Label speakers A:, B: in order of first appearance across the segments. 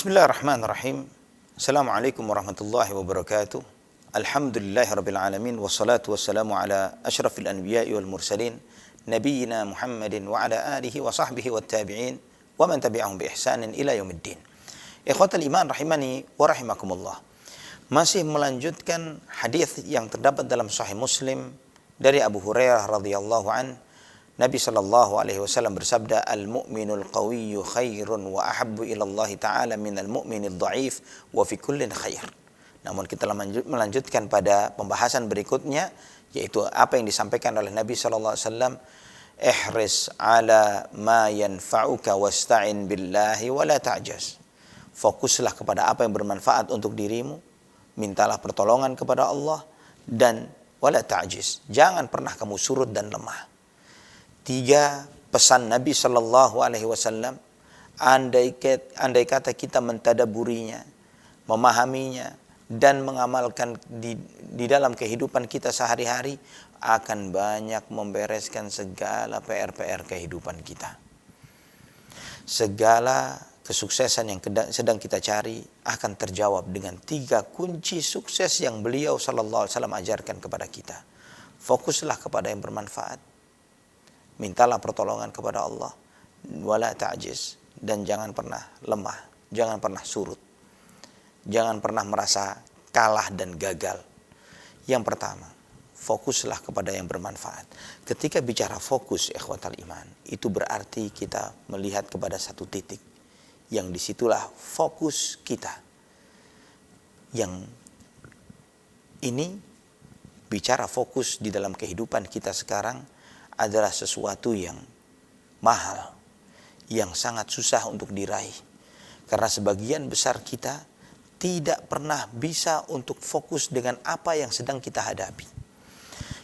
A: Bismillahirrahmanirrahim. Assalamualaikum warahmatullahi wabarakatuh. Alhamdulillahirabbil alamin wassalatu wassalamu ala asyrafil anbiya'i wal mursalin nabiyyina Muhammadin wa ala alihi wa sahbihi wat tabi'in wa man tabi'ahum bi ihsanin ila yaumiddin. Ikhwatal iman rahimani wa rahimakumullah. Masih melanjutkan hadis yang terdapat dalam Sahih Muslim dari Abu Hurairah radhiyallahu an. Nabi sallallahu alaihi wasallam bersabda, "Al-mu'minul qawiyyu khairun wa ahabbu ila Allah ta'ala minal mu'minid dha'if wa fi kullin khair." Namun kita melanjutkan pada pembahasan berikutnya, yaitu apa yang disampaikan oleh Nabi sallallahu alaihi wasallam, "Ihris 'ala ma yanfa'uka wasta'in billahi wa la ta'jaz." Fokuslah kepada apa yang bermanfaat untuk dirimu, mintalah pertolongan kepada Allah, dan wala ta'jiz, jangan pernah kamu surut dan lemah. 3 pesan Nabi Sallallahu Alaihi Wasallam, andai kata kita mentadaburinya, memahaminya, dan mengamalkan di dalam kehidupan kita sehari-hari, akan banyak membereskan segala PR-PR kehidupan kita. Segala kesuksesan yang sedang kita cari akan terjawab dengan 3 kunci sukses yang beliau Sallallahu Alaihi Wasallam ajarkan kepada kita. Fokuslah kepada yang bermanfaat, mintalah pertolongan kepada Allah, wala ta'jiz, dan jangan pernah lemah, jangan pernah surut, jangan pernah merasa kalah dan gagal. Yang pertama, fokuslah kepada yang bermanfaat. Ketika bicara fokus, ikhwatal iman, itu berarti kita melihat kepada satu titik, yang disitulah fokus kita. Yang ini bicara fokus di dalam kehidupan kita sekarang adalah sesuatu yang mahal, yang sangat susah untuk diraih. Karena sebagian besar kita tidak pernah bisa untuk fokus dengan apa yang sedang kita hadapi.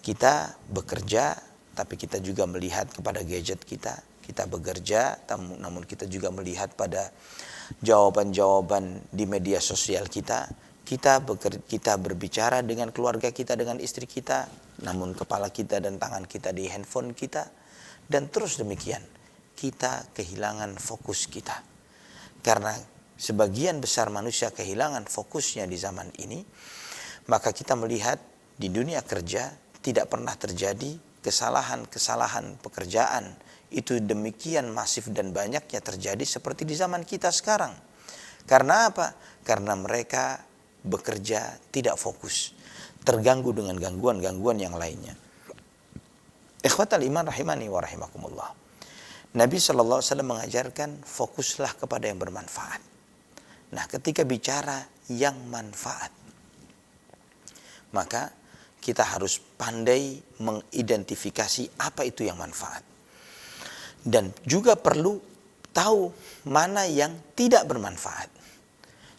A: Kita bekerja, tapi kita juga melihat kepada gadget kita. Kita bekerja, namun kita juga melihat pada jawaban-jawaban di media sosial kita. Kita berbicara dengan keluarga kita, dengan istri kita, namun kepala kita dan tangan kita di handphone kita. Dan terus demikian, kita kehilangan fokus kita. Karena sebagian besar manusia kehilangan fokusnya di zaman ini, maka kita melihat di dunia kerja tidak pernah terjadi kesalahan-kesalahan pekerjaan. Itu demikian masif dan banyaknya terjadi seperti di zaman kita sekarang. Karena apa? Karena mereka bekerja tidak fokus, terganggu dengan gangguan-gangguan yang lainnya. Ikhwatal iman rahimani wa rahimakumullah. Nabi sallallahu alaihi wasallam mengajarkan fokuslah kepada yang bermanfaat. Nah, ketika bicara yang manfaat, maka kita harus pandai mengidentifikasi apa itu yang manfaat. Dan juga perlu tahu mana yang tidak bermanfaat.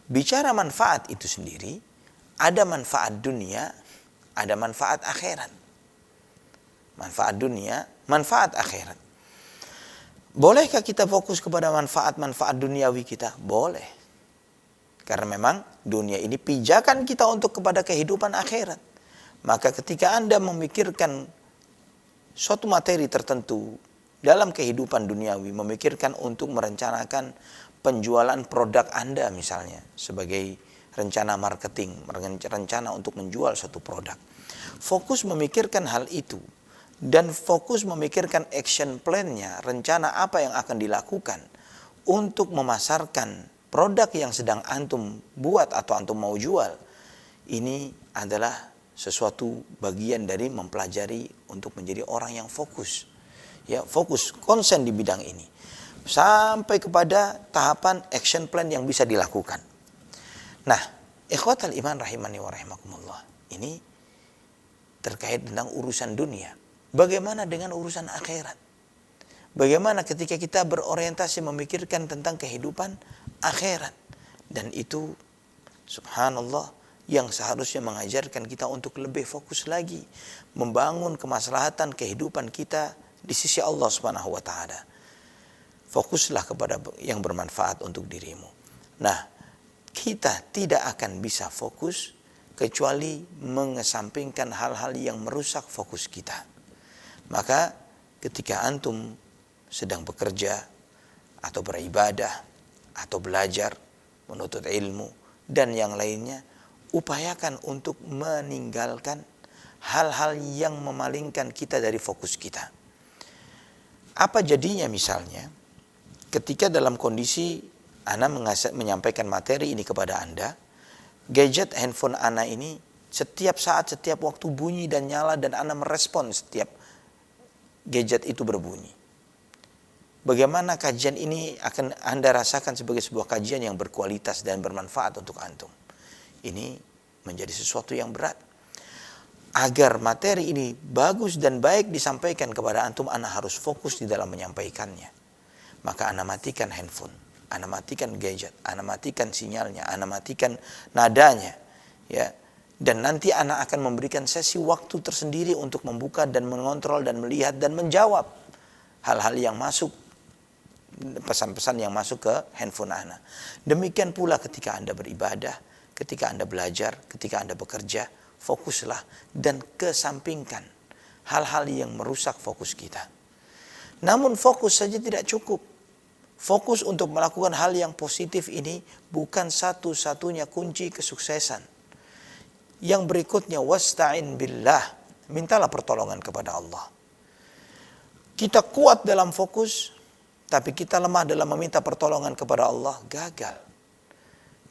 A: Bicara manfaat itu sendiri, ada manfaat dunia, ada manfaat akhirat. Manfaat dunia, manfaat akhirat. Bolehkah kita fokus kepada manfaat-manfaat duniawi kita? Boleh. Karena memang dunia ini pijakan kita untuk kepada kehidupan akhirat. Maka ketika Anda memikirkan suatu materi tertentu dalam kehidupan duniawi, memikirkan untuk merencanakan penjualan produk Anda misalnya sebagai rencana marketing, rencana untuk menjual suatu produk. Fokus memikirkan hal itu dan fokus memikirkan action plan-nya, rencana apa yang akan dilakukan untuk memasarkan produk yang sedang antum buat atau antum mau jual. Ini adalah sesuatu bagian dari mempelajari untuk menjadi orang yang fokus. Ya, fokus, konsen di bidang ini. Sampai kepada tahapan action plan yang bisa dilakukan. Nah, ikhwatal iman rahimani wa rahimakumullah. Ini terkait tentang urusan dunia. Bagaimana dengan urusan akhirat? Bagaimana ketika kita berorientasi memikirkan tentang kehidupan akhirat? Dan itu subhanallah yang seharusnya mengajarkan kita untuk lebih fokus lagi membangun kemaslahatan kehidupan kita di sisi Allah Subhanahu wa taala. Fokuslah kepada yang bermanfaat untuk dirimu. Nah, kita tidak akan bisa fokus kecuali mengesampingkan hal-hal yang merusak fokus kita. Maka ketika antum sedang bekerja atau beribadah atau belajar, menuntut ilmu, dan yang lainnya, upayakan untuk meninggalkan hal-hal yang memalingkan kita dari fokus kita. Apa jadinya misalnya, ketika dalam kondisi Ana menyampaikan materi ini kepada Anda, gadget handphone Ana ini setiap saat, setiap waktu bunyi dan nyala, dan Anda merespon setiap gadget itu berbunyi. Bagaimana kajian ini akan Anda rasakan sebagai sebuah kajian yang berkualitas dan bermanfaat untuk antum. Ini menjadi sesuatu yang berat. Agar materi ini bagus dan baik disampaikan kepada antum, Anda harus fokus di dalam menyampaikannya. Maka Anda matikan handphone, Anda matikan gadget, Anda matikan sinyalnya, Anda matikan nadanya, ya. Dan nanti Anda akan memberikan sesi waktu tersendiri untuk membuka dan mengontrol dan melihat dan menjawab hal-hal yang masuk, pesan-pesan yang masuk ke handphone Anda. Demikian pula ketika Anda beribadah, ketika Anda belajar, ketika Anda bekerja, fokuslah dan kesampingkan hal-hal yang merusak fokus kita. Namun fokus saja tidak cukup. Fokus untuk melakukan hal yang positif ini bukan satu-satunya kunci kesuksesan. Yang berikutnya, wasta'in billah, mintalah pertolongan kepada Allah. Kita kuat dalam fokus, tapi kita lemah dalam meminta pertolongan kepada Allah, gagal.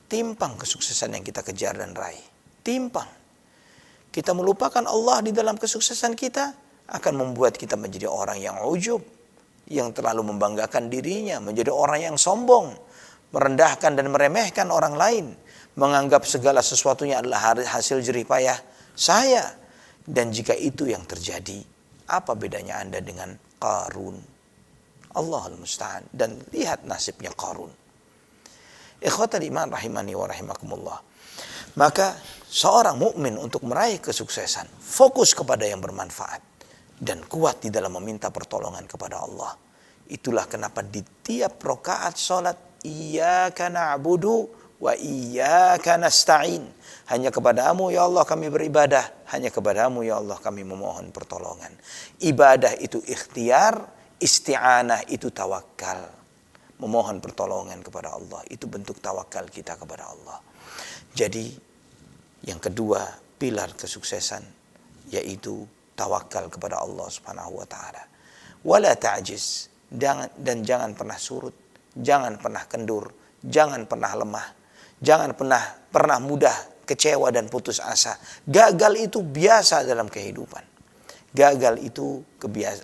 A: Timpang kesuksesan yang kita kejar dan raih. Timpang. Kita melupakan Allah di dalam kesuksesan kita, akan membuat kita menjadi orang yang ujub, yang terlalu membanggakan dirinya, menjadi orang yang sombong, merendahkan dan meremehkan orang lain, menganggap segala sesuatunya adalah hasil jerih payah saya. Dan jika itu yang terjadi, apa bedanya Anda dengan Qarun? Allahul musta'an. Dan lihat nasibnya Qarun. Ikhwatal iman rahimani wa rahimakumullah. Maka seorang mukmin untuk meraih kesuksesan, fokus kepada yang bermanfaat dan kuat di dalam meminta pertolongan kepada Allah. Itulah kenapa di tiap rakaat salat, iyyaka na'budu wa iyyaka nasta'in. Hanya kepadamu ya Allah kami beribadah, hanya kepadamu ya Allah kami memohon pertolongan. Ibadah itu ikhtiar, isti'anah itu tawakal. Memohon pertolongan kepada Allah, itu bentuk tawakal kita kepada Allah. Jadi yang kedua pilar kesuksesan yaitu tawakal kepada Allah Subhanahu wa taala. Wala ta'jiz, dan jangan pernah surut, jangan pernah kendur, jangan pernah lemah, jangan pernah mudah kecewa dan putus asa. Gagal itu biasa dalam kehidupan. Gagal itu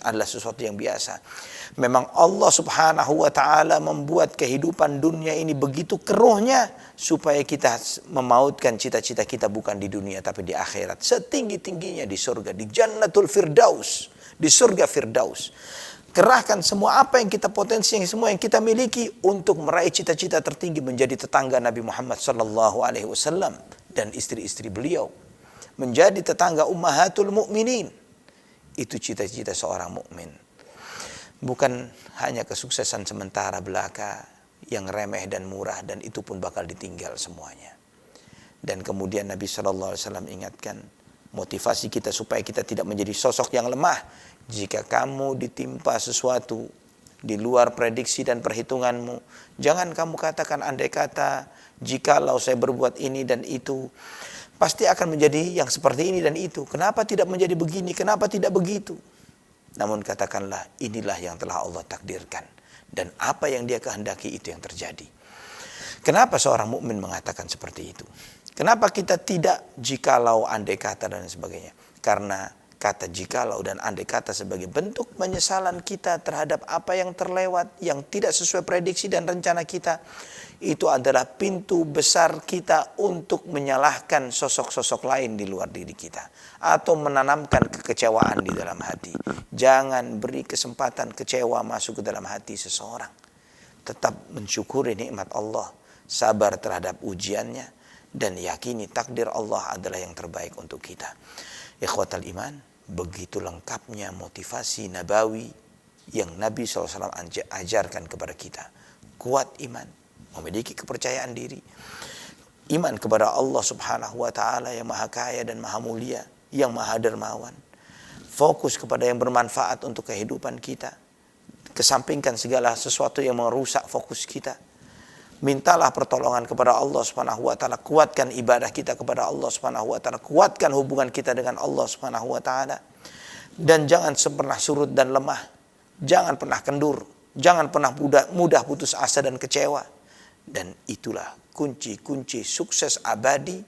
A: adalah sesuatu yang biasa. Memang Allah Subhanahu wa taala membuat kehidupan dunia ini begitu keruhnya supaya kita memautkan cita-cita kita bukan di dunia tapi di akhirat. Setinggi-tingginya di surga, di Jannatul Firdaus, di surga Firdaus. Kerahkan semua apa yang kita potensi, semua yang kita miliki untuk meraih cita-cita tertinggi menjadi tetangga Nabi Muhammad sallallahu alaihi wasallam dan istri-istri beliau. Menjadi tetangga ummahatul mukminin. Itu cita-cita seorang mukmin. Bukan hanya kesuksesan sementara belaka yang remeh dan murah, dan itu pun bakal ditinggal semuanya. Dan kemudian Nabi SAW ingatkan, motivasi kita supaya kita tidak menjadi sosok yang lemah. Jika kamu ditimpa sesuatu di luar prediksi dan perhitunganmu, jangan kamu katakan andai kata, jikalau saya berbuat ini dan itu, pasti akan menjadi yang seperti ini dan itu. Kenapa tidak menjadi begini? Kenapa tidak begitu? Namun katakanlah, inilah yang telah Allah takdirkan. Dan apa yang Dia kehendaki itu yang terjadi. Kenapa seorang mukmin mengatakan seperti itu? Kenapa kita tidak jikalau, andai kata dan sebagainya? Karena kata jikalau dan andai kata sebagai bentuk penyesalan kita terhadap apa yang terlewat, yang tidak sesuai prediksi dan rencana kita. Itu adalah pintu besar kita untuk menyalahkan sosok-sosok lain di luar diri kita. Atau menanamkan kekecewaan di dalam hati. Jangan beri kesempatan kecewa masuk ke dalam hati seseorang. Tetap mensyukuri nikmat Allah. Sabar terhadap ujiannya. Dan yakini takdir Allah adalah yang terbaik untuk kita. Ikhwatal iman, begitu lengkapnya motivasi nabawi yang Nabi SAW ajarkan kepada kita. Kuat iman, memiliki kepercayaan diri, iman kepada Allah Subhanahu wa taala yang Maha Kaya dan Maha Mulia, yang Maha Dermawan. Fokus kepada yang bermanfaat untuk kehidupan kita. Kesampingkan segala sesuatu yang merusak fokus kita. Mintalah pertolongan kepada Allah Subhanahu wa taala, kuatkan ibadah kita kepada Allah Subhanahu wa taala, kuatkan hubungan kita dengan Allah Subhanahu wa taala. Dan jangan pernah surut dan lemah, jangan pernah kendur, jangan pernah mudah putus asa dan kecewa. Dan itulah kunci-kunci sukses abadi,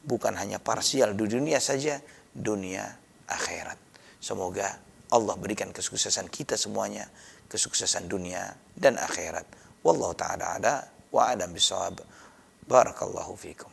A: bukan hanya parsial di dunia saja, dunia akhirat. Semoga Allah berikan kesuksesan kita semuanya, kesuksesan dunia dan akhirat. Wallahu ta'ala ala wa a'lam bishawab. Barakallahu fikum.